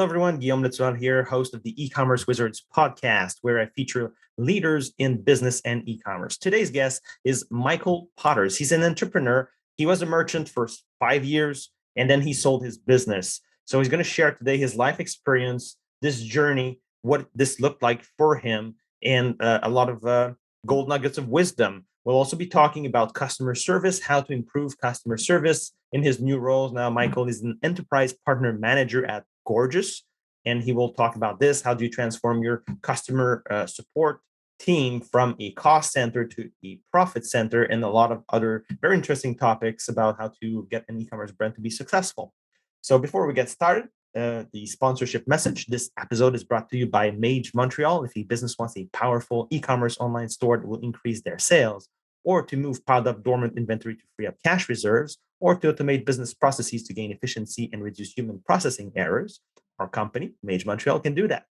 everyone. Guillaume Letzuan here, host of the E-commerce Wizards podcast, where I feature leaders in business and e-commerce. Today's guest is Michael Potters. He's an entrepreneur. He was a merchant for 5 years, and then he sold his business. So he's going to share today his life experience, this journey, what this looked like for him, and a lot of gold nuggets of wisdom. We'll also be talking about customer service, how to improve customer service in his new roles. Now, Michael is an enterprise partner manager at Gorgias, and he will talk about this. How do you transform your customer support team from a cost center to a profit center, and a lot of other very interesting topics about how to get an e-commerce brand to be successful. So before we get started, the sponsorship message. This episode is brought to you by MageMontreal. If a business wants a powerful e-commerce online store that will increase their sales, or to move piled up dormant inventory to free up cash reserves, or to automate business processes to gain efficiency and reduce human processing errors, our company, MageMontreal, can do that.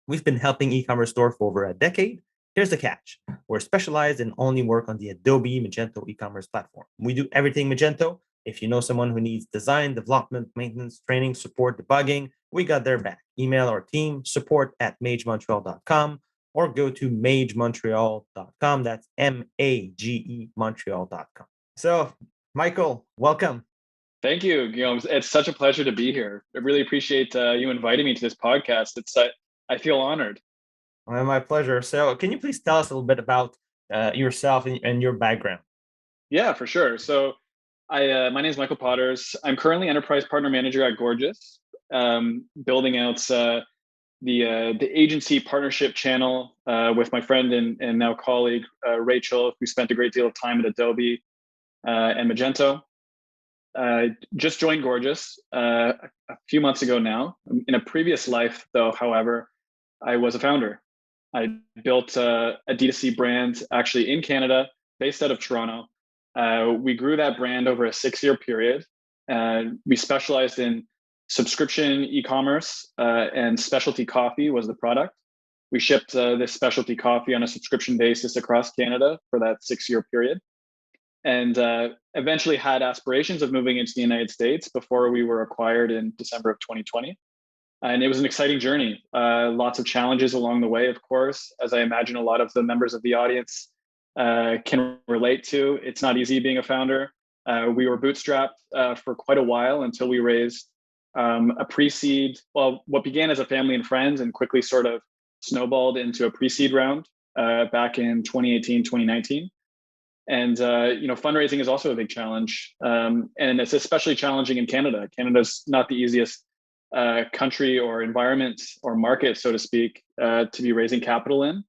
We've been helping e-commerce stores for over a decade. Here's the catch. We're specialized and only work on the Adobe Magento e-commerce platform. We do everything Magento. If you know someone who needs design, development, maintenance, training, support, debugging, we got their back. Email our team, support@magemontreal.com, or go to MageMontreal.com. That's MAGE Montreal.com. So, Michael, welcome. Thank you, Guillaume. It's such a pleasure to be here. I really appreciate you inviting me to this podcast. I feel honored. Well, my pleasure. So, can you please tell us a little bit about yourself and your background? Yeah, for sure. So, my name is Michael Potters. I'm currently enterprise partner manager at Gorgias, building out the agency partnership channel with my friend and now colleague Rachel, who spent a great deal of time at Adobe and Magento. Just joined Gorgias a few months ago now. In a previous life, though, however, I was a founder. I built a D2C brand actually in Canada, based out of Toronto. We grew that brand over a 6-year period. We specialized in subscription e-commerce and specialty coffee was the product. We shipped this specialty coffee on a subscription basis across Canada for that 6-year period, and eventually had aspirations of moving into the United States before we were acquired in December of 2020. And it was an exciting journey. Lots of challenges along the way, of course, as I imagine a lot of the members of the audience can relate to. It's not easy being a founder. We were bootstrapped for quite a while until we raised a pre-seed, well, what began as a family and friends and quickly sort of snowballed into a pre-seed round back in 2018, 2019. And, fundraising is also a big challenge. And it's especially challenging in Canada. Canada's not the easiest country or environment or market, so to speak, to be raising capital in.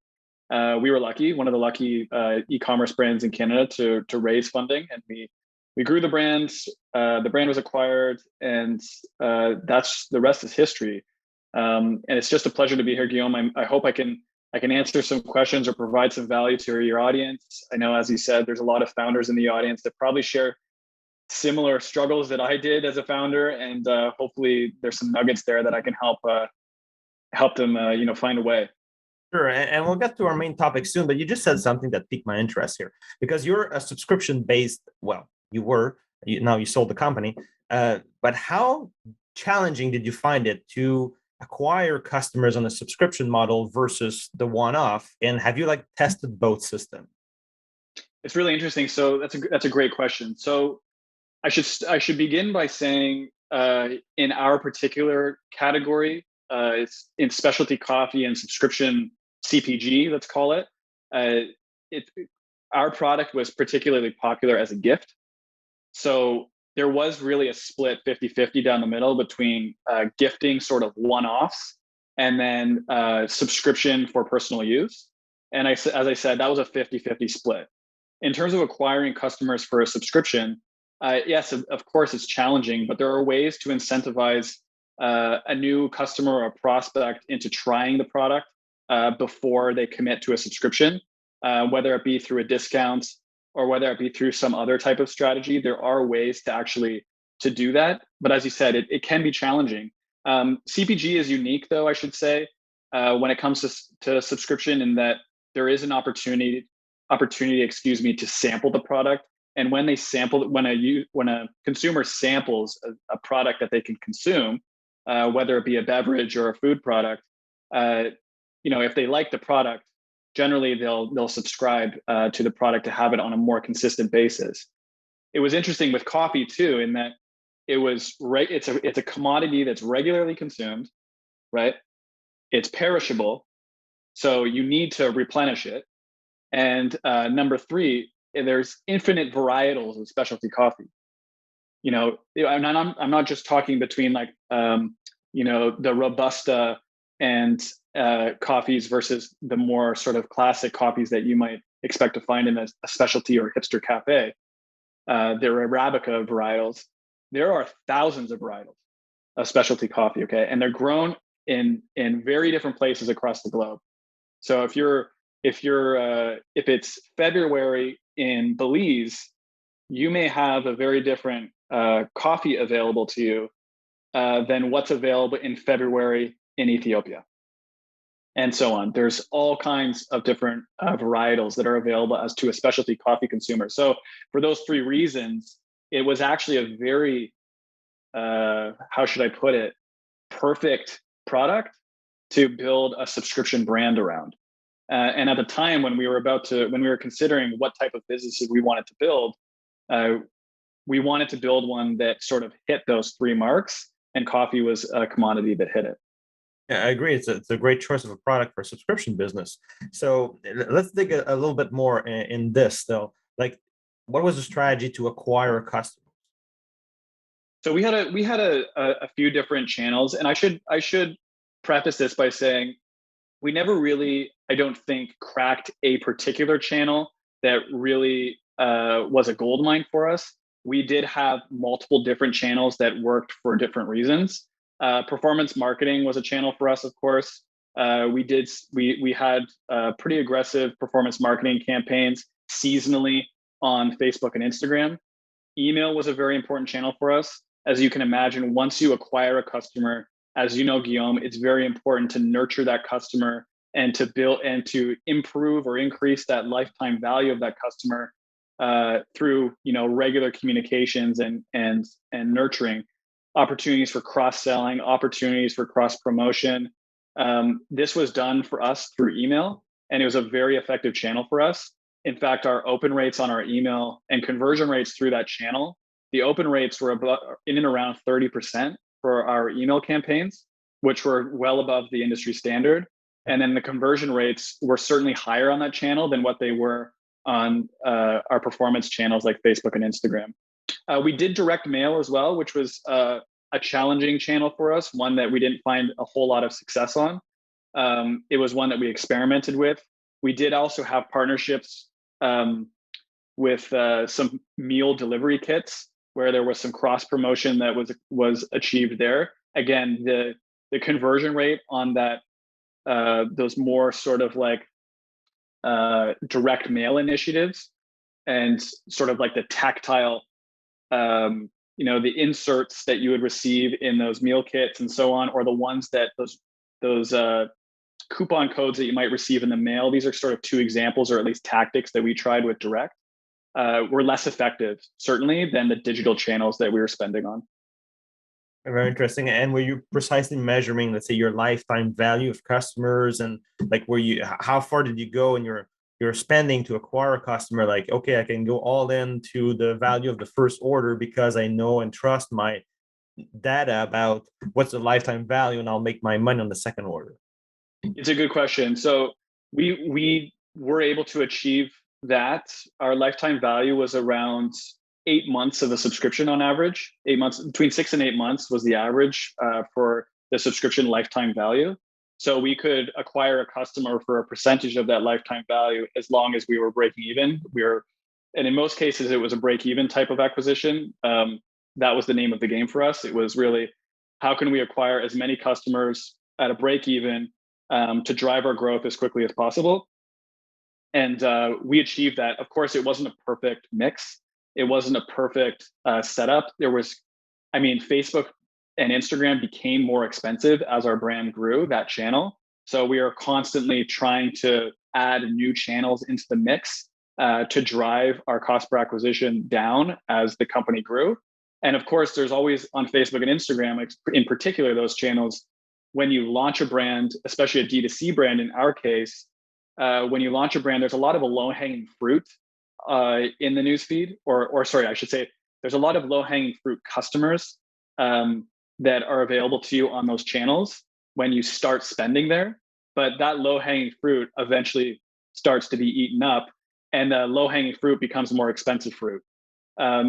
We were lucky, one of the lucky e-commerce brands in Canada to raise funding, and we grew the brand. The brand was acquired, and that's the rest is history. And it's just a pleasure to be here, Guillaume. I hope I can answer some questions or provide some value to your audience. I know, as you said, there's a lot of founders in the audience that probably share similar struggles that I did as a founder, and hopefully there's some nuggets there that I can help them, find a way. Sure, and we'll get to our main topic soon, but you just said something that piqued my interest here, because you're a subscription-based, well, now you sold the company, but how challenging did you find it to acquire customers on a subscription model versus the one-off? And have you tested both systems? It's really interesting. So that's a great question. So I should begin by saying in our particular category, it's in specialty coffee and subscription CPG, let's call it. Our product was particularly popular as a gift. So there was really a split 50-50 down the middle between gifting sort of one-offs and then subscription for personal use. And as I said, that was a 50-50 split. In terms of acquiring customers for a subscription, yes, of course, it's challenging, but there are ways to incentivize a new customer or a prospect into trying the product before they commit to a subscription, whether it be through a discount or whether it be through some other type of strategy. There are ways to do that. But as you said, it can be challenging. CPG is unique, though, I should say, when it comes to subscription, in that there is an opportunity, to sample the product. And when they sample, when a consumer samples a product that they can consume, whether it be a beverage or a food product, if they like the product, generally they'll subscribe to the product to have it on a more consistent basis. It was interesting with coffee too, in that it's a commodity that's regularly consumed, right? It's perishable, so you need to replenish it. And number three, there's infinite varietals of specialty coffee. I'm not just talking between the Robusta and coffees versus the more sort of classic coffees that you might expect to find in a specialty or hipster cafe. There are Arabica varietals. There are thousands of varietals of specialty coffee, okay? And they're grown in very different places across the globe. So if it's February in Belize, you may have a very different coffee available to you than what's available in February in Ethiopia, and so on. There's all kinds of different varietals that are available as to a specialty coffee consumer. So for those three reasons, it was actually a very, how should I put it, perfect product to build a subscription brand around. And at the time when we were considering what type of businesses we wanted to build, we wanted to build one that sort of hit those three marks, and coffee was a commodity that hit it. Yeah, I agree. It's a great choice of a product for a subscription business. So let's dig a little bit more in this, though. Like, what was the strategy to acquire customers? So we had a few different channels, and I should preface this by saying we never really, I don't think, cracked a particular channel that really was a gold mine for us. We did have multiple different channels that worked for different reasons. Performance marketing was a channel for us, of course. We had pretty aggressive performance marketing campaigns seasonally on Facebook and Instagram. Email was a very important channel for us. As you can imagine, once you acquire a customer, as you know, Guillaume, it's very important to nurture that customer and to build and to improve or increase that lifetime value of that customer through regular communications and nurturing. Opportunities for cross-selling, opportunities for cross-promotion. This was done for us through email, and it was a very effective channel for us. In fact, our open rates on our email and conversion rates through that channel, the open rates were in and around 30% for our email campaigns, which were well above the industry standard. And then the conversion rates were certainly higher on that channel than what they were on our performance channels like Facebook and Instagram. We did direct mail as well, which was a challenging channel for us, one that we didn't find a whole lot of success on. It was one that we experimented with. We did also have partnerships with some meal delivery kits where there was some cross promotion that was achieved there. Again, the conversion rate on that those more sort of like direct mail initiatives and sort of like the tactile the inserts that you would receive in those meal kits and so on, or the ones that those coupon codes that you might receive in the mail. These are sort of two examples, or at least tactics that we tried with direct, were less effective, certainly, than the digital channels that we were spending on. Very interesting. And were you precisely measuring, let's say, your lifetime value of customers, and like, how far did you go in your spending to acquire a customer? Like, okay, I can go all in to the value of the first order because I know and trust my data about what's the lifetime value, and I'll make my money on the second order. It's a good question. So we were able to achieve that. Our lifetime value was around 8 months of a subscription on average. 8 months, between 6 and 8 months was the average for the subscription lifetime value. So we could acquire a customer for a percentage of that lifetime value as long as we were breaking even. And in most cases, it was a break-even type of acquisition. That was the name of the game for us. It was really, how can we acquire as many customers at a break-even to drive our growth as quickly as possible? And we achieved that. Of course, it wasn't a perfect mix. It wasn't a perfect setup. Facebook and Instagram became more expensive as our brand grew, that channel. So we are constantly trying to add new channels into the mix to drive our cost per acquisition down as the company grew. And of course, there's always on Facebook and Instagram, in particular, those channels, when you launch a brand, especially a D2C brand in our case, when you launch a brand, there's a lot of a low-hanging fruit in the newsfeed, or sorry, I should say, there's a lot of low-hanging fruit customers that are available to you on those channels when you start spending there. But that low-hanging fruit eventually starts to be eaten up, and the low-hanging fruit becomes more expensive fruit.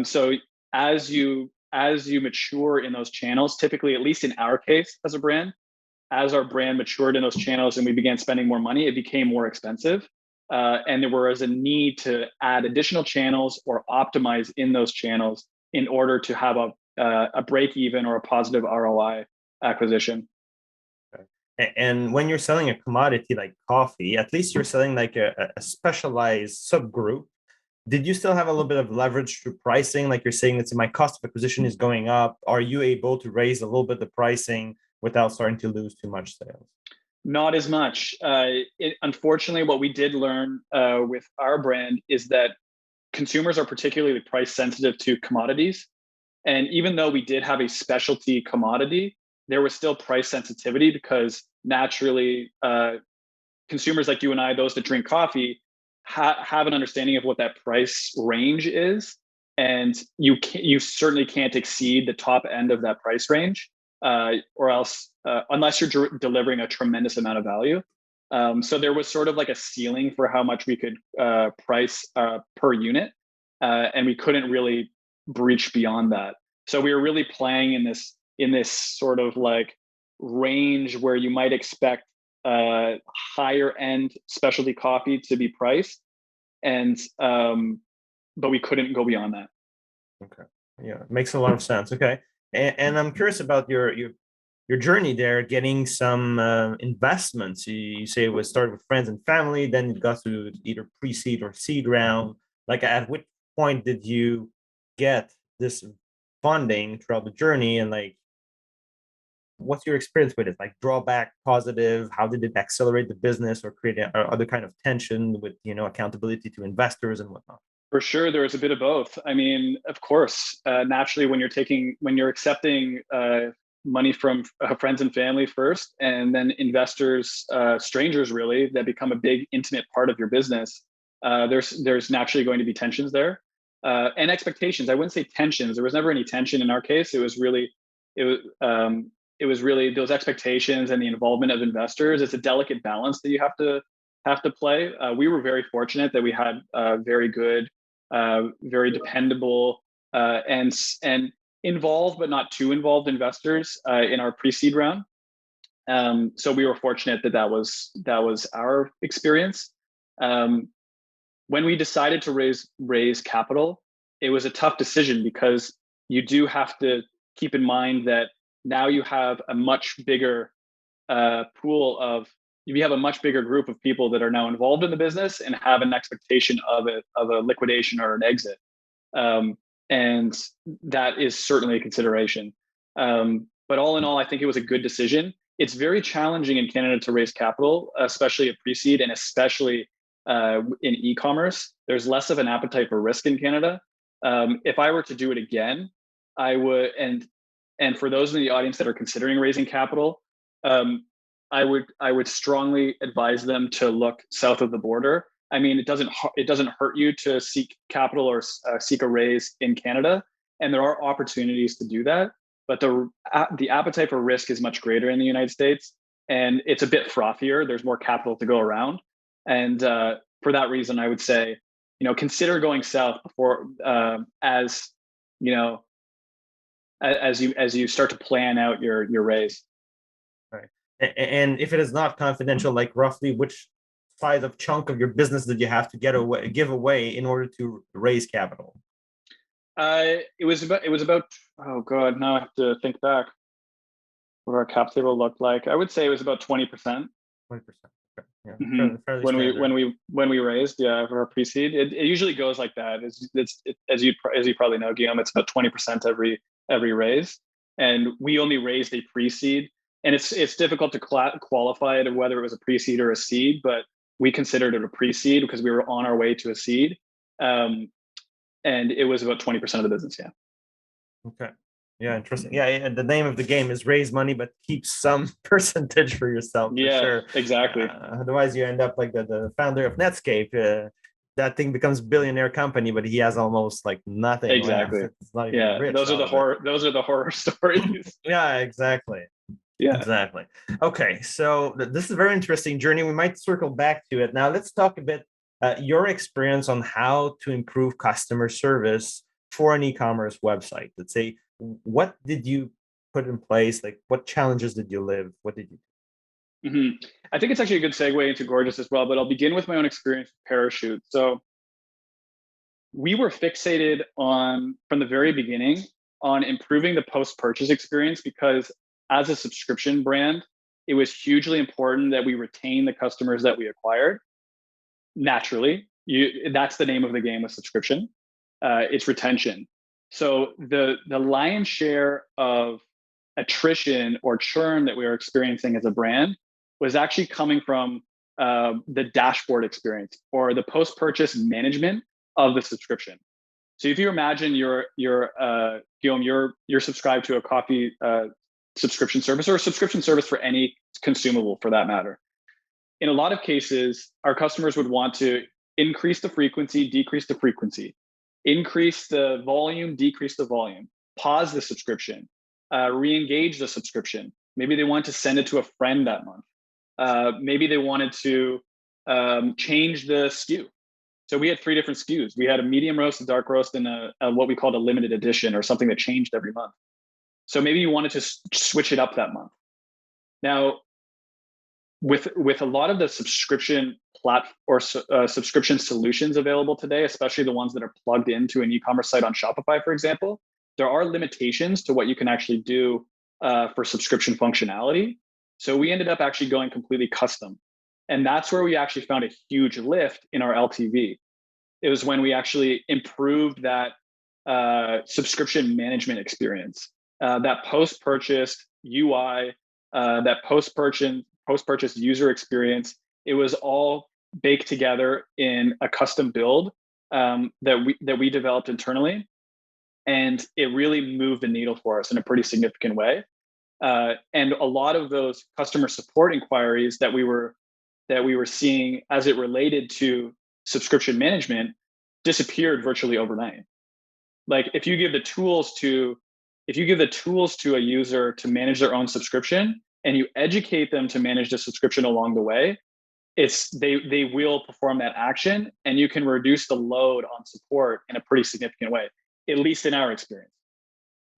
So as you mature in those channels, typically, at least in our case as a brand, as our brand matured in those channels and we began spending more money, it became more expensive. And there was a need to add additional channels or optimize in those channels in order to have a break even or a positive ROI acquisition. And when you're selling a commodity like coffee, at least you're selling like a specialized subgroup. Did you still have a little bit of leverage through pricing? Like you're saying, that my cost of acquisition is going up. Are you able to raise a little bit the pricing without starting to lose too much sales? Not as much. Unfortunately, what we did learn with our brand is that consumers are particularly price sensitive to commodities. And even though we did have a specialty commodity, there was still price sensitivity because naturally, consumers like you and I, those that drink coffee, have an understanding of what that price range is. And you certainly can't exceed the top end of that price range. Or else, unless you're delivering a tremendous amount of value. So there was sort of like a ceiling for how much we could price per unit, and we couldn't really breach beyond that. So we were really playing in this sort of like range where you might expect higher end specialty coffee to be priced, and but we couldn't go beyond that. Okay, yeah, it makes a lot of sense. Okay. And I'm curious about your journey there, getting some investments. You say it was started with friends and family, then it got to either pre-seed or seed round. Like, at which point did you get this funding throughout the journey, and like, what's your experience with it? Like, drawback, positive? How did it accelerate the business or create other kind of tension with accountability to investors and whatnot? For sure, there was a bit of both. I mean, of course, naturally, when you're accepting money from friends and family first, and then investors, strangers really, that become a big, intimate part of your business, there's naturally going to be tensions there, and expectations. I wouldn't say tensions. There was never any tension in our case. It was really those expectations and the involvement of investors. It's a delicate balance that you have to play. We were very fortunate that we had very good, very dependable, and involved but not too involved investors in our pre-seed round. So we were fortunate that was our experience. When we decided to raise capital, it was a tough decision because you do have to keep in mind that now you have a much bigger you have a much bigger group of people that are now involved in the business and have an expectation of a liquidation or an exit. And that is certainly a consideration. But all in all, I think it was a good decision. It's very challenging in Canada to raise capital, especially at pre-seed, and especially in e-commerce. There's less of an appetite for risk in Canada. If I were to do it again, I would, and for those in the audience that are considering raising capital, I would strongly advise them to look south of the border. I mean, it doesn't hurt you to seek capital or seek a raise in Canada, and there are opportunities to do that. But the appetite for risk is much greater in the United States, and it's a bit frothier. There's more capital to go around, and for that reason, I would say, consider going south before, as you start to plan out your raise. Right. And if it is not confidential, like roughly which size of chunk of your business did you have to give away in order to raise capital? It was about, oh God, now I have to think back what our cap table looked like. I would say it was about 20%. 20%. Okay. Yeah. Mm-hmm. Fairly when we raised, yeah, for our pre-seed, it usually goes like that. As you probably know, Guillaume, it's about 20% every raise, and we only raised a pre-seed, and it's difficult to qualify it whether it was a pre-seed or a seed, but we considered it a pre-seed because we were on our way to a seed, and it was about 20% of the business. Yeah. Okay. Yeah, interesting. Yeah, and the name of the game is raise money, but keep some percentage for yourself for Yeah, sure. exactly. Otherwise, you end up like the founder of Netscape. That thing becomes billionaire company, but he has almost like nothing left. Exactly. It's not even Yeah, rich out of it. those are the horror stories. Yeah, exactly. Yeah. Exactly. Okay, so this is a very interesting journey. We might circle back to it. Now, let's talk a bit your experience on how to improve customer service for an e-commerce website. Let's say, what did you put in place? Like, what challenges did you live? What did you? hmm I think it's actually a good segue into Gorgias as well, but I'll begin with my own experience with Parachute. So we were fixated on, from the very beginning, on improving the post-purchase experience because as a subscription brand, it was hugely important that we retain the customers that we acquired. Naturally, that's the name of the game with subscription. It's retention. So the lion's share of attrition or churn that we were experiencing as a brand was actually coming from the dashboard experience or the post-purchase management of the subscription. So if you imagine Guillaume, you're subscribed to a coffee subscription service or a subscription service for any consumable for that matter. In a lot of cases, our customers would want to increase the frequency, decrease the frequency, increase the volume, decrease the volume, pause the subscription, re-engage the subscription. Maybe they want to send it to a friend that month. Maybe they wanted to change the SKU. So we had 3 different SKUs. We had a medium roast, a dark roast, and a what we called a limited edition or something that changed every month. So maybe you wanted to switch it up that month. Now, with a lot of the subscription subscription solutions available today, especially the ones that are plugged into an e-commerce site on Shopify, for example, there are limitations to what you can actually do for subscription functionality. So we ended up actually going completely custom. And that's where we actually found a huge lift in our LTV. It was when we actually improved that subscription management experience, that post-purchase UI, that post-purchase user experience. It was all baked together in a custom build that we developed internally, and it really moved the needle for us in a pretty significant way. And a lot of those customer support inquiries that we were seeing as it related to subscription management disappeared virtually overnight. Like if you give the tools to a user to manage their own subscription and you educate them to manage the subscription along the way, they will perform that action and you can reduce the load on support in a pretty significant way, at least in our experience.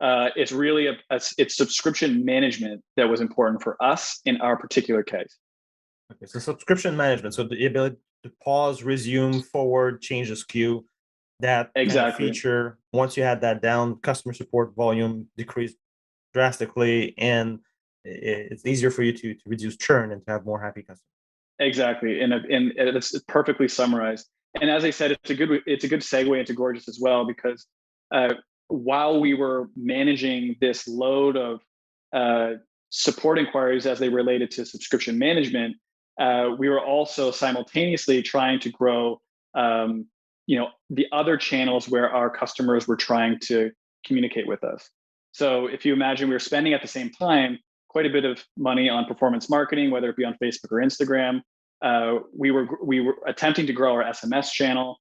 It's really it's subscription management that was important for us in our particular case. Okay, so subscription management, so the ability to pause, resume, forward, change the SKU, that kind of Exactly. feature. Once you had that down, customer support volume decreased drastically, and it's easier for you to reduce churn and to have more happy customers. Exactly, and it's perfectly summarized. And as I said, it's a good segue into Gorgias as well, because while we were managing this load of support inquiries as they related to subscription management, we were also simultaneously trying to grow, the other channels where our customers were trying to communicate with us. So if you imagine we were spending at the same time quite a bit of money on performance marketing, whether it be on Facebook or Instagram. We were attempting to grow our SMS channel.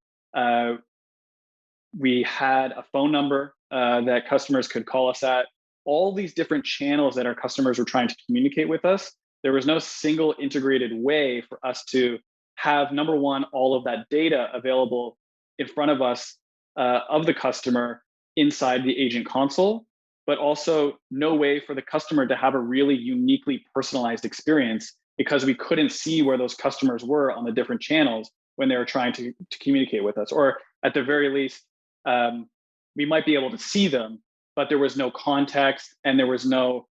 We had a phone number that customers could call us at. All these different channels that our customers were trying to communicate with us. There was no single integrated way for us to have, number one, all of that data available in front of us of the customer inside the agent console, but also no way for the customer to have a really uniquely personalized experience because we couldn't see where those customers were on the different channels when they were trying to communicate with us. Or at the very least, we might be able to see them, but there was no context and there was no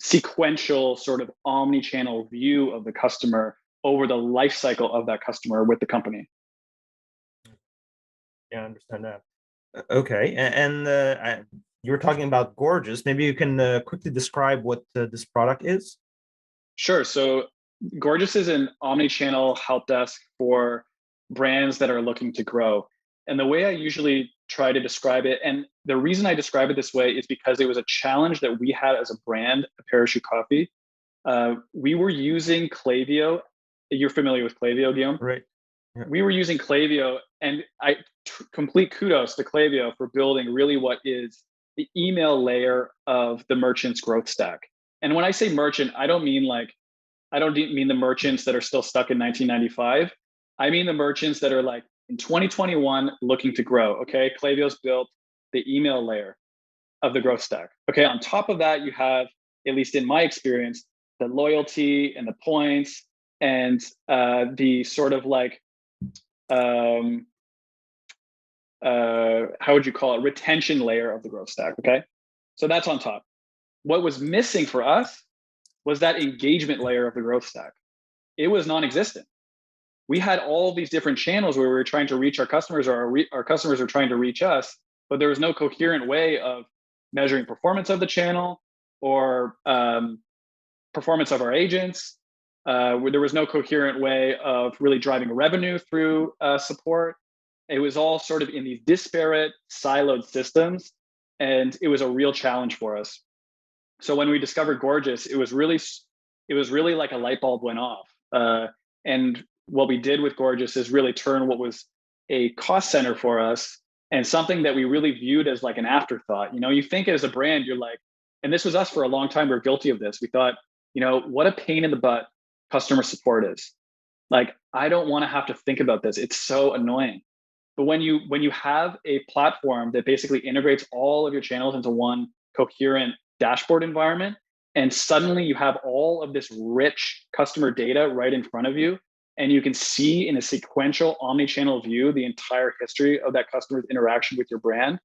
sequential sort of omni-channel view of the customer over the life cycle of that customer with the company. Yeah, I understand that. Okay, and you were talking about Gorgias. Maybe you can quickly describe what this product is. Sure. So Gorgias is an omni-channel help desk for brands that are looking to grow. And the way I usually try to describe it. And the reason I describe it this way is because it was a challenge that we had as a brand, a Parachute Coffee. We were using Klaviyo. You're familiar with Klaviyo, Guillaume? Right. Yeah. We were using Klaviyo, and complete kudos to Klaviyo for building really what is the email layer of the merchant's growth stack. And when I say merchant, I don't mean the merchants that are still stuck in 1995. I mean the merchants that are like in 2021 looking to grow. Okay, Klaviyo's built the email layer of the growth stack. Okay, on top of that, you have, at least in my experience, the loyalty and the points and the sort of like how would you call it, retention layer of the growth stack. Okay, so that's on top. What was missing for us was that engagement layer of the growth stack. It was non-existent. We had all these different channels where we were trying to reach our customers, or our customers were trying to reach us, but there was no coherent way of measuring performance of the channel or performance of our agents. There was no coherent way of really driving revenue through support. It was all sort of in these disparate, siloed systems, and it was a real challenge for us. So when we discovered Gorgias, it was really like a light bulb went off. And what we did with Gorgias is really turn what was a cost center for us and something that we really viewed as like an afterthought. You know, you think as a brand, you're like, and this was us for a long time, we're guilty of this. We thought, you know, what a pain in the butt customer support is. Like, I don't want to have to think about this. It's so annoying. But when you have a platform that basically integrates all of your channels into one coherent dashboard environment, and suddenly you have all of this rich customer data right in front of you, and you can see in a sequential omni-channel view the entire history of that customer's interaction with your brand,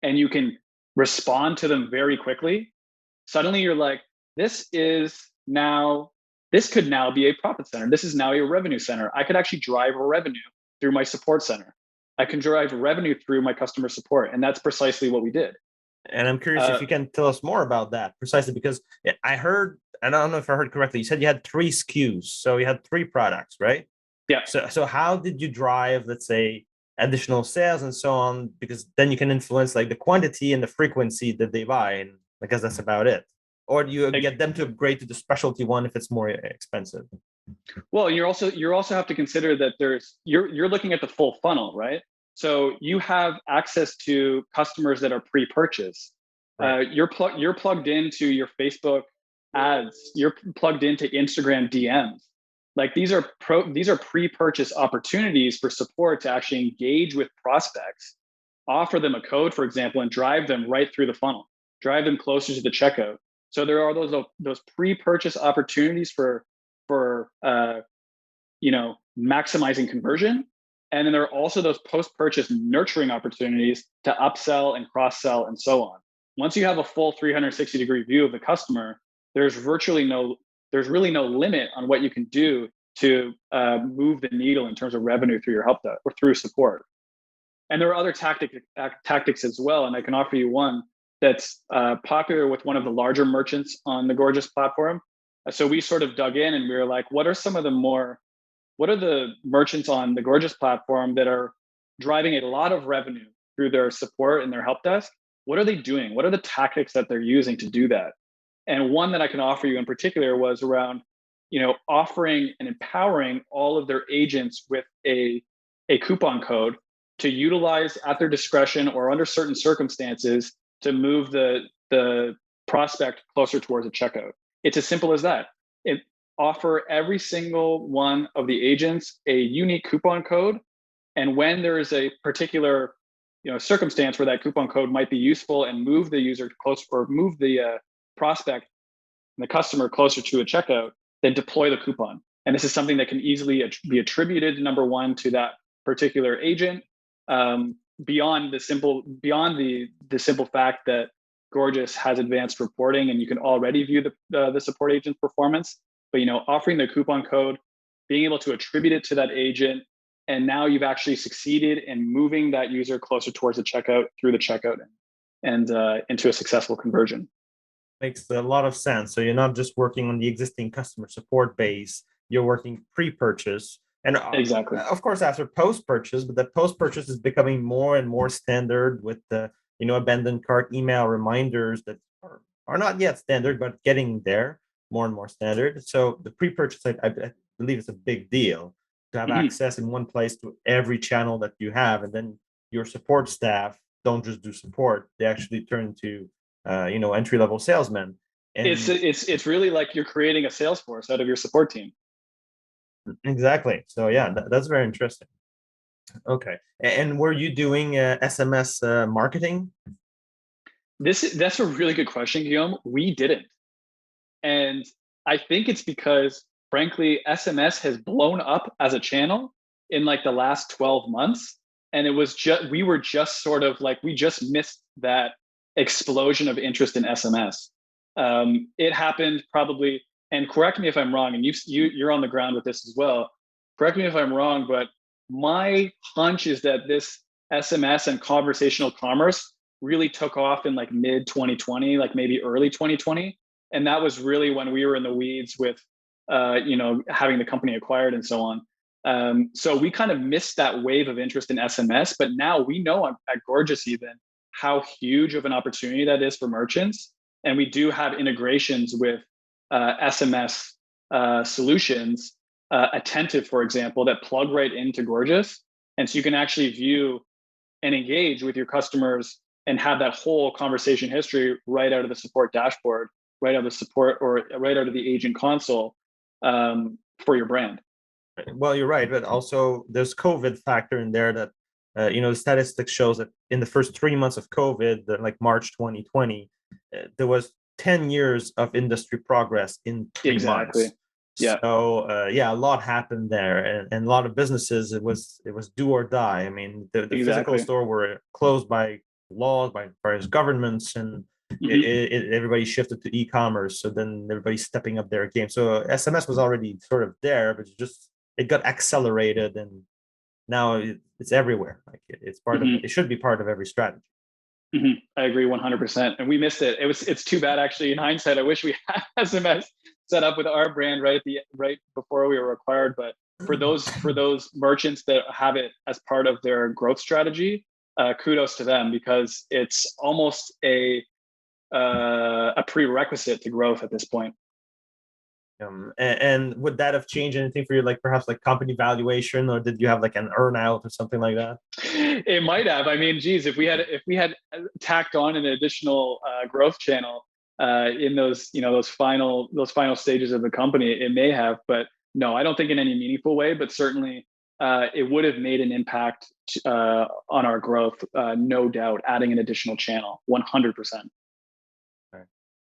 and you can respond to them very quickly, suddenly you're like, this could now be a profit center. This is now a revenue center. I could actually drive revenue through my support center. I can drive revenue through my customer support. And that's precisely what we did. And I'm curious if you can tell us more about that, precisely because I heard, and I don't know if I heard correctly, you said you had 3 SKUs. So you had 3 products, right? Yeah. So how did you drive, let's say, additional sales and so on? Because then you can influence like the quantity and the frequency that they buy. And I guess that's about it. Or do you get them to upgrade to the specialty one if it's more expensive? Well, you also have to consider that you're looking at the full funnel, right? So you have access to customers that are pre-purchase. Right. You're plugged into your Facebook ads. You're plugged into Instagram DMs. Like these are pre-purchase opportunities for support to actually engage with prospects, offer them a code, for example, and drive them right through the funnel, drive them closer to the checkout. So there are those pre-purchase opportunities for maximizing conversion. And then there are also those post-purchase nurturing opportunities to upsell and cross-sell and so on. Once you have a full 360-degree view of the customer, there's really no limit on what you can do to move the needle in terms of revenue through your help desk or through support. And there are other tactics as well. And I can offer you one that's popular with one of the larger merchants on the Gorgias platform. So we sort of dug in and we were like, what are the merchants on the Gorgias platform that are driving a lot of revenue through their support and their help desk? What are they doing? What are the tactics that they're using to do that? And one that I can offer you in particular was around, offering and empowering all of their agents with a coupon code to utilize at their discretion or under certain circumstances to move the prospect closer towards a checkout. It's as simple as that. Offer every single one of the agents a unique coupon code, and when there is a particular circumstance where that coupon code might be useful, and move the user closer or move the prospect and the customer closer to a checkout, then deploy the coupon. And this is something that can easily be attributed, number one, to that particular agent, beyond the simple fact that Gorgias has advanced reporting and you can already view the support agent's performance. But offering the coupon code, being able to attribute it to that agent, and now you've actually succeeded in moving that user closer towards the checkout, through the checkout, and into a successful conversion. Makes a lot of sense. So you're not just working on the existing customer support base, you're working pre-purchase. And Exactly. of course, after post-purchase, but the post-purchase is becoming more and more standard with the, abandoned cart email reminders that are not yet standard, but getting there more and more standard. So the pre-purchase, I believe it's a big deal to have access in one place to every channel that you have. And then your support staff don't just do support, they actually turn to, entry-level salesmen. And it's really like you're creating a sales force out of your support team. exactly. So yeah, that's very interesting. Okay. And were you doing SMS marketing? That's a really good question, Guillaume. We didn't. And I think it's because, frankly, SMS has blown up as a channel in like the last 12 months. And we were just sort of like, we just missed that explosion of interest in SMS. It happened probably, and correct me if I'm wrong, and you're on the ground with this as well. Correct me if I'm wrong, but my hunch is that this SMS and conversational commerce really took off in like mid 2020, like maybe early 2020. And that was really when we were in the weeds with, having the company acquired and so on. So we kind of missed that wave of interest in SMS, but now we know at Gorgias even how huge of an opportunity that is for merchants. And we do have integrations with SMS solutions, Attentive, for example, that plug right into Gorgias. And so you can actually view and engage with your customers and have that whole conversation history right out of the support dashboard, right out of the support or right out of the agent console for your brand. Well, you're right, but also there's COVID factor in there that, the statistics shows that in the first 3 months of COVID, like March 2020, there was 10 years of industry progress in 3 months. Yeah. So a lot happened there, and a lot of businesses, it was do or die. I mean, the physical store were closed by laws, by various governments, and everybody shifted to e-commerce. So then everybody's stepping up their game. So SMS was already sort of there, but it got accelerated, and now it's everywhere. Like it's part of it should be part of every strategy. I agree 100%. And we missed it. It's too bad, actually. In hindsight, I wish we had SMS set up with our brand right before we were acquired. But for those merchants that have it as part of their growth strategy, kudos to them, because it's almost a prerequisite to growth at this point. And would that have changed anything for you, like perhaps like company valuation, or did you have like an earn out or something like that? It might have. I mean, geez, if we had tacked on an additional growth channel in those final stages of the company, it may have. But no, I don't think in any meaningful way. But certainly, it would have made an impact on our growth, no doubt. Adding an additional channel, 100%.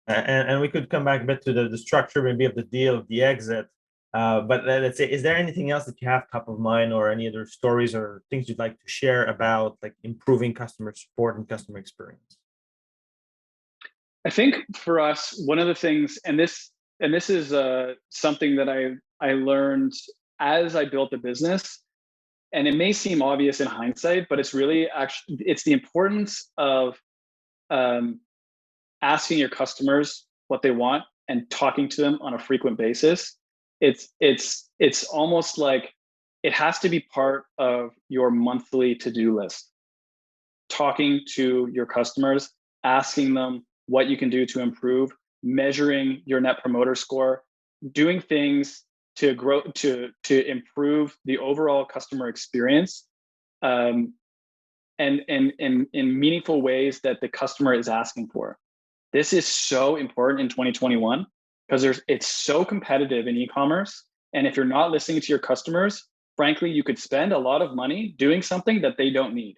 And we could come back a bit to the structure, maybe of the deal, of the exit. But let's say, is there anything else that you have top of mind, or any other stories or things you'd like to share about like improving customer support and customer experience? I think for us, one of the things, and this is something that I learned as I built the business, and it may seem obvious in hindsight, but it's really it's the importance of asking your customers what they want and talking to them on a frequent basis. It's almost like it has to be part of your monthly to-do list. Talking to your customers, asking them what you can do to improve, measuring your net promoter score, doing things to grow, to improve the overall customer experience, and in meaningful ways that the customer is asking for. This is so important in 2021 because it's so competitive in e-commerce. And if you're not listening to your customers, frankly, you could spend a lot of money doing something that they don't need.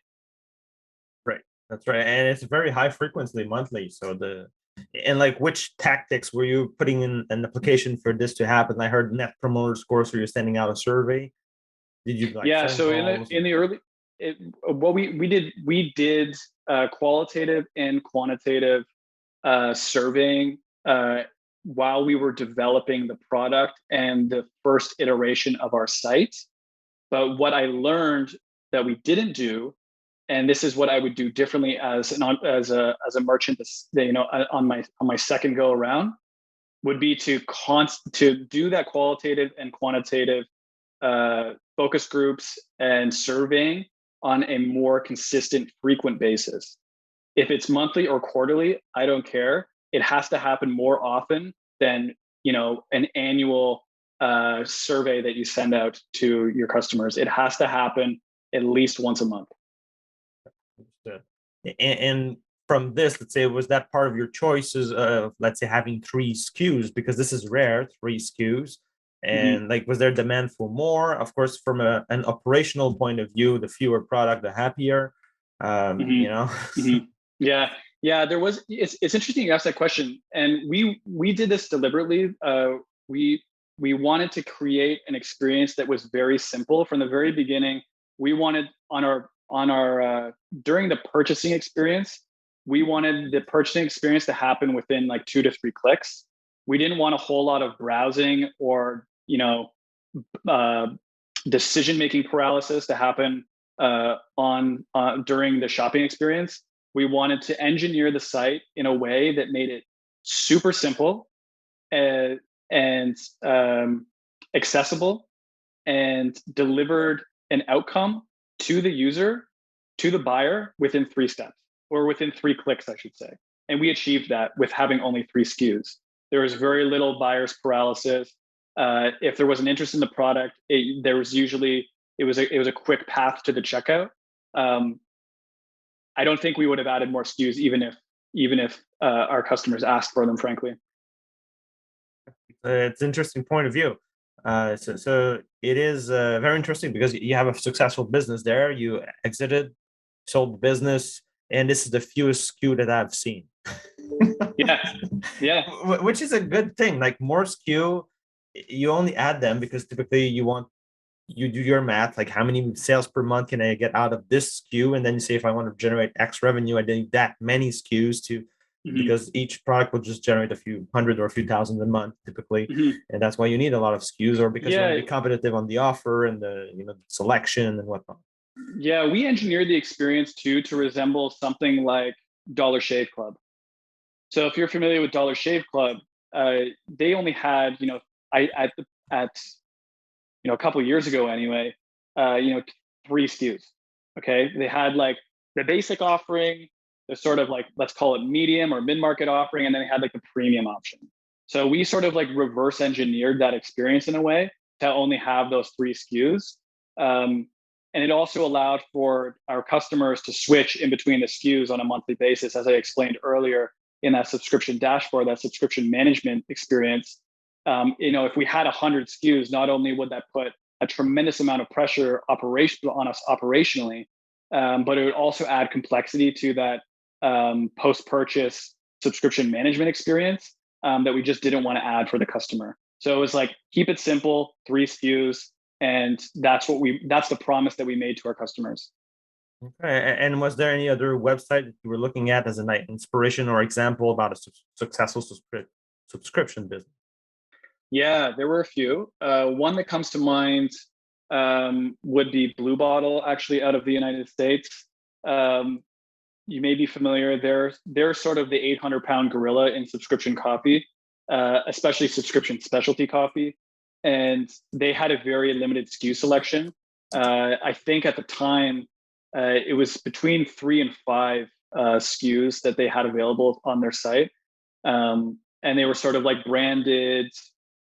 Right. That's right. And it's very high frequency monthly. So like which tactics were you putting in an application for this to happen? I heard net promoter scores, so you're sending out a survey. Did you like so in the early what we did qualitative and quantitative surveying while we were developing the product and the first iteration of our site. But what I learned that we didn't do, and this is what I would do differently as a merchant, on my second go around, would be to do that qualitative and quantitative focus groups and surveying on a more consistent, frequent basis. If it's monthly or quarterly, I don't care. It has to happen more often than, an annual survey that you send out to your customers. It has to happen at least once a month. Understood. And from this, let's say, was that part of your choices of, let's say, having 3 SKUs? Because this is rare, 3 SKUs. And like, was there demand for more? Of course, from an operational point of view, the fewer product, the happier. Yeah, there was. It's interesting you asked that question, and we did this deliberately. We wanted to create an experience that was very simple from the very beginning. We wanted on our during the purchasing experience, we wanted the purchasing experience to happen within like 2 to 3 clicks. We didn't want a whole lot of browsing or decision-making paralysis to happen during the shopping experience. We wanted to engineer the site in a way that made it super simple and accessible, and delivered an outcome to the user, to the buyer, within 3 steps, or within 3 clicks, I should say. And we achieved that with having only 3 SKUs. There was very little buyer's paralysis. If there was an interest in the product, it was a quick path to the checkout. I don't think we would have added more SKUs even if our customers asked for them, frankly. It's an interesting point of view. So it is very interesting because you have a successful business there. You exited, sold the business, and this is the fewest SKU that I've seen. Yeah. Which is a good thing. Like, more SKU, you only add them because typically you do your math, like how many sales per month can I get out of this SKU, and then you say, if I want to generate X revenue, I need that many SKUs to, because each product will just generate a few hundred or a few thousand a month typically, and that's why you need a lot of SKUs, or because you want to be competitive on the offer and the selection and whatnot. Yeah, we engineered the experience too to resemble something like Dollar Shave Club. So if you're familiar with Dollar Shave Club, they only had a couple of years ago anyway, 3 SKUs. Okay, they had like the basic offering, the sort of like, let's call it medium or mid-market offering, and then they had like the premium option. So we sort of like reverse engineered that experience in a way to only have those 3 SKUs. And it also allowed for our customers to switch in between the SKUs on a monthly basis, as I explained earlier in that subscription dashboard, that subscription management experience. If we had 100 SKUs, not only would that put a tremendous amount of pressure on us operationally, but it would also add complexity to that post-purchase subscription management experience that we just didn't want to add for the customer. So it was like, keep it simple, 3 SKUs, and that's the promise that we made to our customers. Okay. And was there any other website that you were looking at as an inspiration or example about a successful subscription business? Yeah, there were a few. One that comes to mind would be Blue Bottle, actually out of the United States. You may be familiar. They're sort of the 800-pound gorilla in subscription coffee, especially subscription specialty coffee. And they had a very limited SKU selection. I think at the time, it was between 3 and 5 SKUs that they had available on their site. And they were sort of like branded,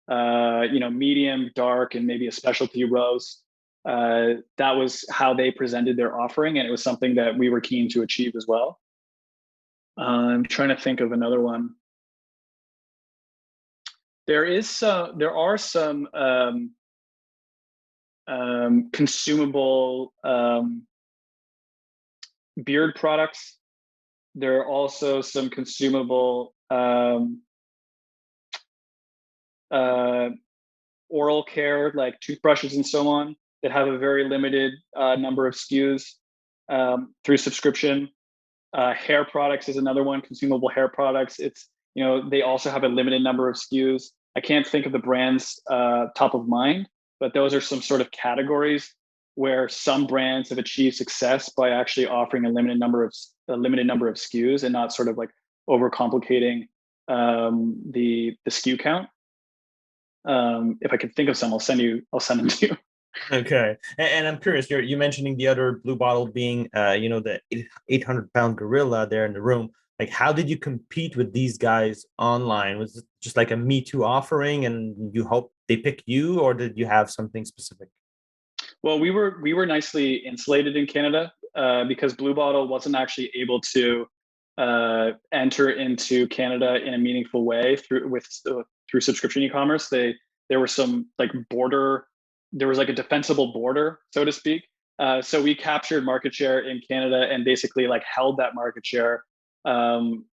medium, dark, and maybe a specialty roast. That was how they presented their offering, and it was something that we were keen to achieve as well. I'm trying to think of another one. There are some consumable beard products. There are also some consumable oral care, like toothbrushes and so on, that have a very limited number of SKUs through subscription. Hair products is another one, consumable hair products. It's, they also have a limited number of SKUs. I can't think of the brands top of mind, but those are some sort of categories where some brands have achieved success by actually offering a limited number of SKUs and not sort of like overcomplicating the SKU count. If I can think of some, I'll send them to you. Okay. And I'm curious, you mentioning the other blue bottle being, the 800-pound gorilla there in the room. Like, how did you compete with these guys online? Was it just like a Me Too offering and you hope they pick you, or did you have something specific? Well, we were nicely insulated in Canada because Blue Bottle wasn't actually able to enter into Canada in a meaningful way through subscription e-commerce. There were some like border, there was like a defensible border, so to speak. So we captured market share in Canada and basically like held that market share um,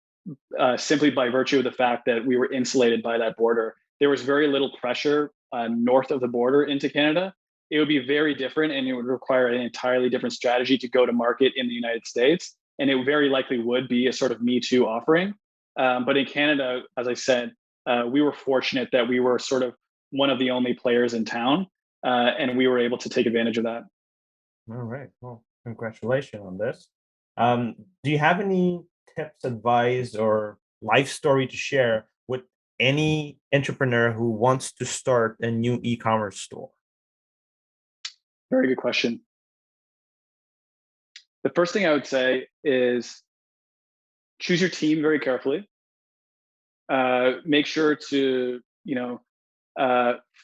simply by virtue of the fact that we were insulated by that border. There was very little pressure north of the border into Canada. It would be very different and it would require an entirely different strategy to go to market in the United States. And it very likely would be a sort of Me Too offering. But in Canada, as I said, we were fortunate that we were sort of one of the only players in town, and we were able to take advantage of that. All right. Well, congratulations on this. Do you have any tips, advice, or life story to share with any entrepreneur who wants to start a new e-commerce store? Very good question. The first thing I would say is choose your team very carefully. Make sure to,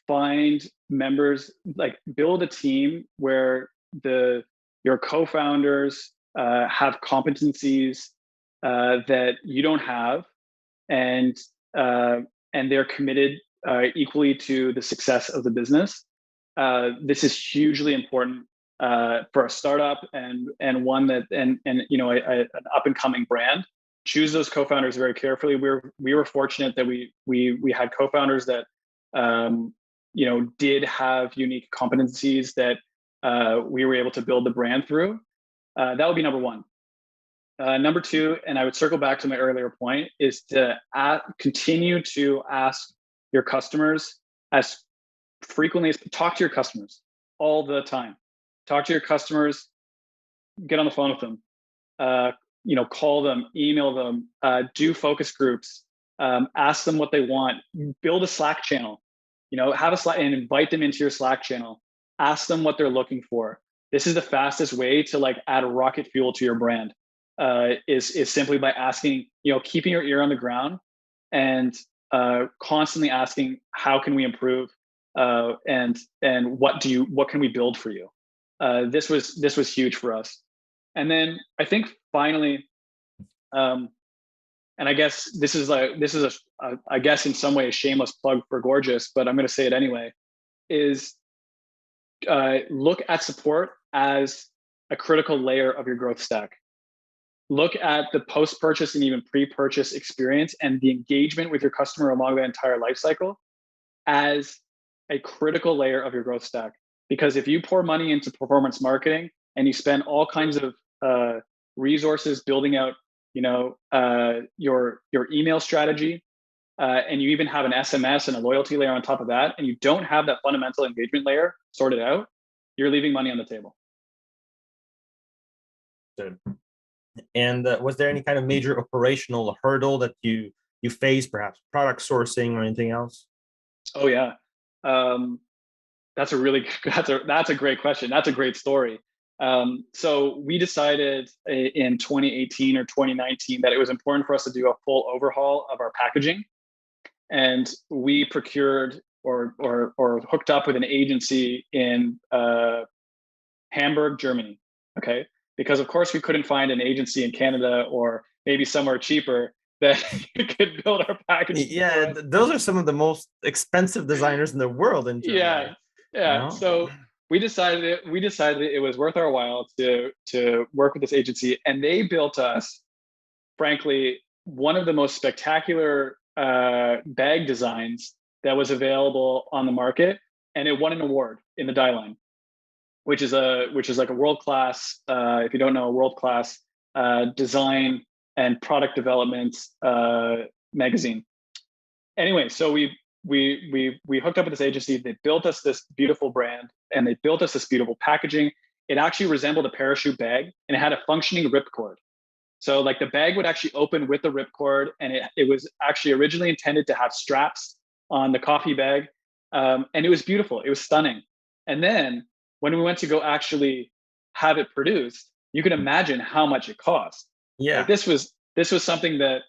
find members, like build a team where your co-founders have competencies that you don't have, and they're committed equally to the success of the business. This is hugely important for a startup and one that an up and coming brand. Choose those co-founders very carefully. We were fortunate that we had co-founders that did have unique competencies that we were able to build the brand through. That would be number one. Number two, and I would circle back to my earlier point, is to continue to ask your customers as frequently as talk to your customers all the time. Talk to your customers, get on the phone with them, call them, email them, do focus groups, ask them what they want, build a Slack channel, have a Slack and invite them into your Slack channel. Ask them what they're looking for. This is the fastest way to like add rocket fuel to your brand. Is simply by asking, keeping your ear on the ground and constantly asking, how can we improve, and what can we build for you? This was huge for us. And then I think finally, and I guess this is I guess in some way a shameless plug for Gorgias, but I'm going to say it anyway, is look at support as a critical layer of your growth stack. Look at the post-purchase and even pre-purchase experience and the engagement with your customer along the entire life cycle as a critical layer of your growth stack. Because if you pour money into performance marketing and you spend all kinds of resources building out, your email strategy, and you even have an SMS and a loyalty layer on top of that, and you don't have that fundamental engagement layer sorted out, you're leaving money on the table. Good. And was there any kind of major operational hurdle that you faced, perhaps product sourcing or anything else? Oh yeah, that's a great question. That's a great story. So we decided in 2018 or 2019 that it was important for us to do a full overhaul of our packaging, and we procured or hooked up with an agency in Hamburg, Germany. Okay. Because of course we couldn't find an agency in Canada or maybe somewhere cheaper that could build our packaging. Yeah, those are some of the most expensive designers in the world in Germany. Yeah. So we decided it was worth our while to work with this agency, and they built us, frankly, one of the most spectacular bag designs that was available on the market, and it won an award in the Die Line, which is like a world-class, if you don't know, a world-class design and product development magazine. Anyway, so we hooked up with this agency. They built us this beautiful brand, and they built us this beautiful packaging. It actually resembled a parachute bag, and it had a functioning ripcord. So like the bag would actually open with the ripcord, and it was actually originally intended to have straps on the coffee bag, and it was beautiful. It was stunning. And then when we went to go actually have it produced, you can imagine how much it cost. Yeah. Like this was something that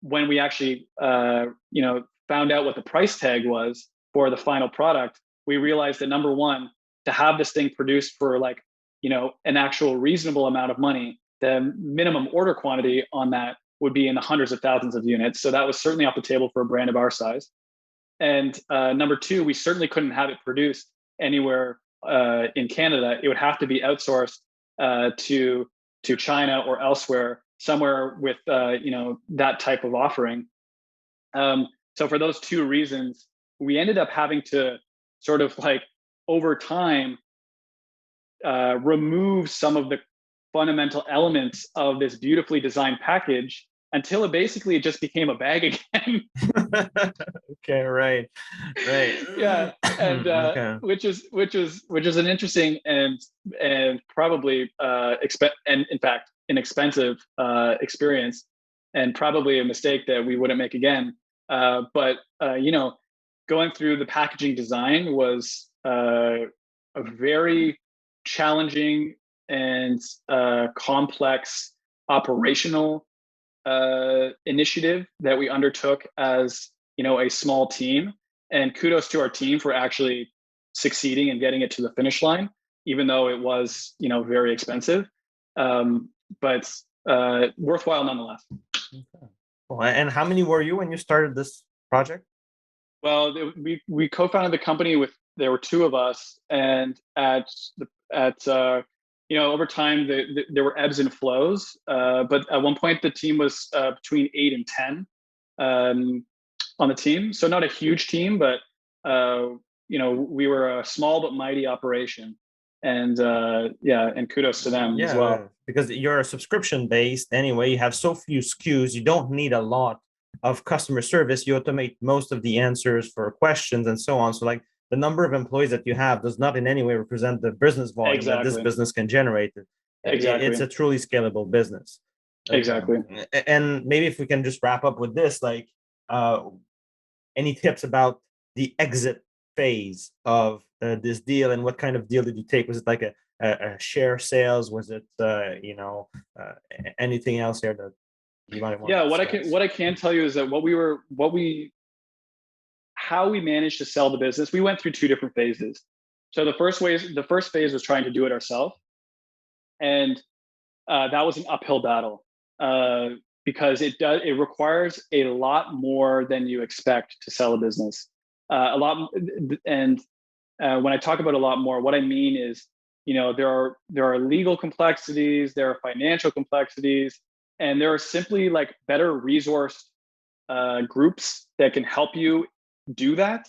when we actually found out what the price tag was for the final product, we realized that number one, to have this thing produced for like, an actual reasonable amount of money, the minimum order quantity on that would be in the hundreds of thousands of units. So that was certainly off the table for a brand of our size. And number two, we certainly couldn't have it produced anywhere in Canada. It would have to be outsourced to China or elsewhere, somewhere with that type of offering. So for those two reasons, we ended up having to sort of like over time remove some of the fundamental elements of this beautifully designed package until it just became a bag again. Okay, right. Yeah, and Okay. which is an interesting and probably and in fact an expensive experience, and probably a mistake that we wouldn't make again. But going through the packaging design was a very challenging and complex operational initiative that we undertook as a small team. And kudos to our team for actually succeeding and getting it to the finish line, even though it was very expensive, but worthwhile nonetheless. Okay. Well, and how many were you when you started this project? Well, we co-founded the company there were two of us, and over time there were ebbs and flows. But at one point the team was between 8 and 10 on the team. So not a huge team, but we were a small but mighty operation. And and kudos to them as well. Because you're a subscription based anyway, you have so few SKUs, you don't need a lot of customer service. You automate most of the answers for questions and so on. So like the number of employees that you have does not in any way represent the business volume that this business can generate. Exactly. It's a truly scalable business. Okay. Exactly. And maybe if we can just wrap up with this, like any tips about the exit phase of this deal, and what kind of deal did you take? Was it like a share sales? Was it anything else here that you might want? Yeah, what I can tell you is that how we managed to sell the business, we went through two different phases. So the first phase was trying to do it ourselves, and that was an uphill battle because it requires a lot more than you expect to sell a business. And when I talk about a lot more, what I mean is, there are legal complexities, there are financial complexities, and there are simply like better resourced groups that can help you do that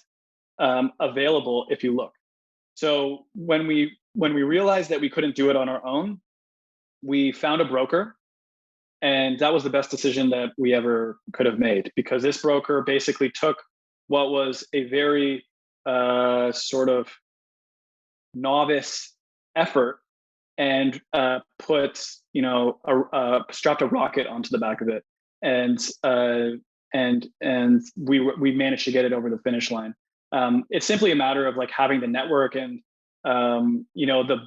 available if you look. So when we realized that we couldn't do it on our own, we found a broker, and that was the best decision that we ever could have made, because this broker basically took what was a very sort of novice effort and strapped a rocket onto the back of it, and we managed to get it over the finish line. It's simply a matter of like having the network and the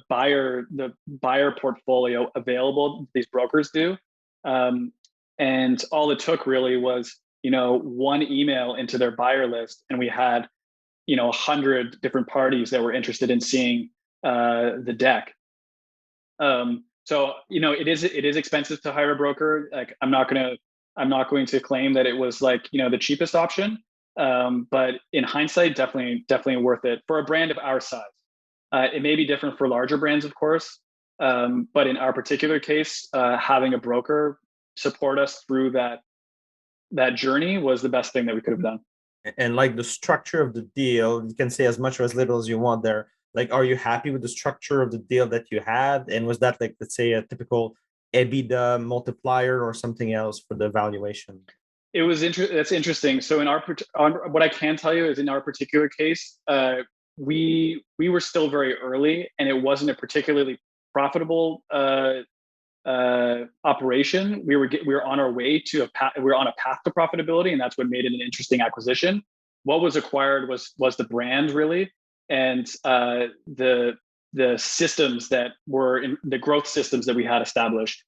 buyer portfolio available. These brokers do, and all it took really was one email into their buyer list, and we had 100 different parties that were interested in seeing the deck. So it is expensive to hire a broker. Like I'm not going to claim that it was like the cheapest option, but in hindsight, definitely worth it for a brand of our size. It may be different for larger brands, of course, but in our particular case, having a broker support us through that journey was the best thing that we could have done. And like the structure of the deal, you can say as much or as little as you want there. Like, are you happy with the structure of the deal that you had? And was that like, let's say, a typical EBITDA multiplier or something else for the valuation? It was that's interesting. So what I can tell you is in our particular case, we were still very early, and it wasn't a particularly profitable operation. We were on our way to we were on a path to profitability, and that's what made it an interesting acquisition. What was acquired was the brand, really. and the systems that were in the growth systems that we had established.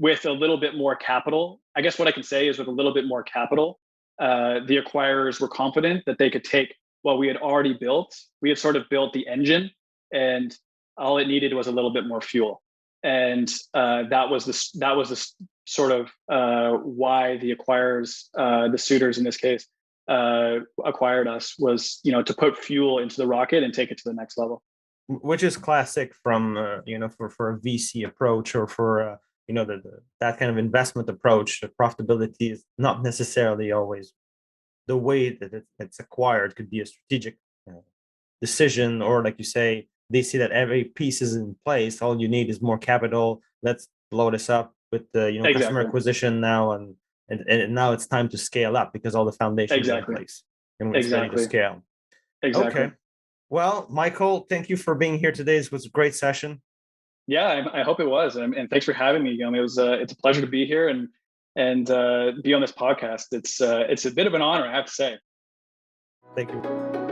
With a little bit more capital, I guess what I can say is with a little bit more capital, the acquirers were confident that they could take what we had already built. We had sort of built the engine, and all it needed was a little bit more fuel. And that was the sort of why the acquirers, the suitors in this case, acquired us, was to put fuel into the rocket and take it to the next level. Which is classic from for a VC approach, or for that kind of investment approach. Profitability is not necessarily always the way that it's acquired. Could be a strategic decision, or like you say, they see that every piece is in place. All you need is more capital. Let's blow this up with the Exactly. customer acquisition now, and now it's time to scale up because all the foundations Exactly. are in place and it's ready to scale. Exactly. Okay. Well, Michael, thank you for being here today. This was a great session. Yeah, I hope it was, and thanks for having me. It's a pleasure to be here and be on this podcast. It's a bit of an honor, I have to say. Thank you.